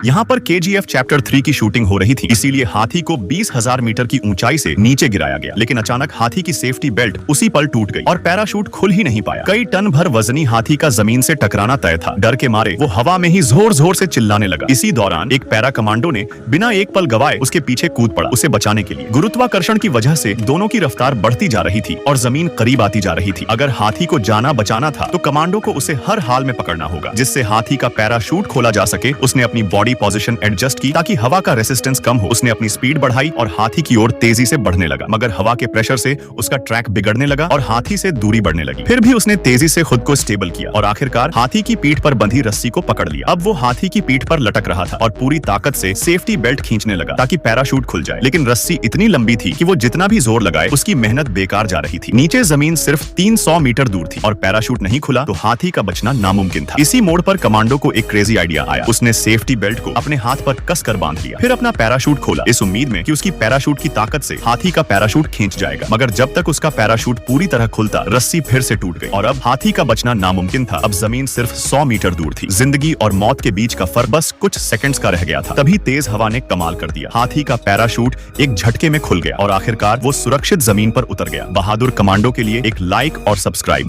यहाँ पर KGF chapter 3 की शूटिंग हो रही थी, इसीलिए हाथी को 20,000 मीटर की ऊंचाई से नीचे गिराया गया। लेकिन अचानक हाथी की सेफ्टी बेल्ट उसी पल टूट गई और पैराशूट खुल ही नहीं पाया। कई टन भर वजनी हाथी का जमीन से टकराना तय था। डर के मारे वो हवा में ही जोर जोर से चिल्लाने लगा। इसी दौरान एक पैरा कमांडो ने बिना एक पल गवाए उसके पीछे कूद पड़ा उसे बचाने के लिए। गुरुत्वाकर्षण की वजह से दोनों की रफ्तार बढ़ती जा रही थी और जमीन करीब आती जा रही थी। अगर हाथी को जाना बचाना था तो कमांडो को उसे हर हाल में पकड़ना होगा, जिससे हाथी का पैराशूट खोला जा सके। उसने अपनी बॉडी पोजीशन एडजस्ट की ताकि हवा का रेसिस्टेंस कम हो। उसने अपनी स्पीड बढ़ाई और हाथी की ओर तेजी से बढ़ने लगा, मगर हवा के प्रेशर से उसका ट्रैक बिगड़ने लगा और हाथी से दूरी बढ़ने लगी। फिर भी उसने तेजी से खुद को स्टेबल किया और आखिरकार हाथी की पीठ पर बंधी रस्सी को पकड़ लिया। अब वो हाथी की पीठ पर लटक रहा था और पूरी ताकत से सेफ्टी बेल्ट खींचने लगा ताकि पैराशूट खुल जाए। लेकिन रस्सी इतनी लंबी थी कि वो जितना भी जोर लगाए उसकी मेहनत बेकार जा रही थी। नीचे जमीन सिर्फ 300 मीटर दूर थी और पैराशूट नहीं खुला तो हाथी का बचना नामुमकिन था। इसी मोड़ पर कमांडो को एक क्रेजी आइडिया आया। उसने सेफ्टी बेल्ट को अपने हाथ पर कसकर बांध लिया, फिर अपना पैराशूट खोला इस उम्मीद में कि उसकी पैराशूट की ताकत से हाथी का पैराशूट खींच जाएगा। मगर जब तक उसका पैराशूट पूरी तरह खुलता, रस्सी फिर से टूट गई और अब हाथी का बचना नामुमकिन था। अब जमीन सिर्फ 100 मीटर दूर थी। जिंदगी और मौत के बीच का फर्क बस कुछ सेकंड्स का रह गया था। तभी तेज हवा ने कमाल कर दिया। हाथी का पैराशूट एक झटके में खुल गया और आखिरकार वो सुरक्षित जमीन पर उतर गया। बहादुर कमांडो के लिए एक लाइक और सब्सक्राइब।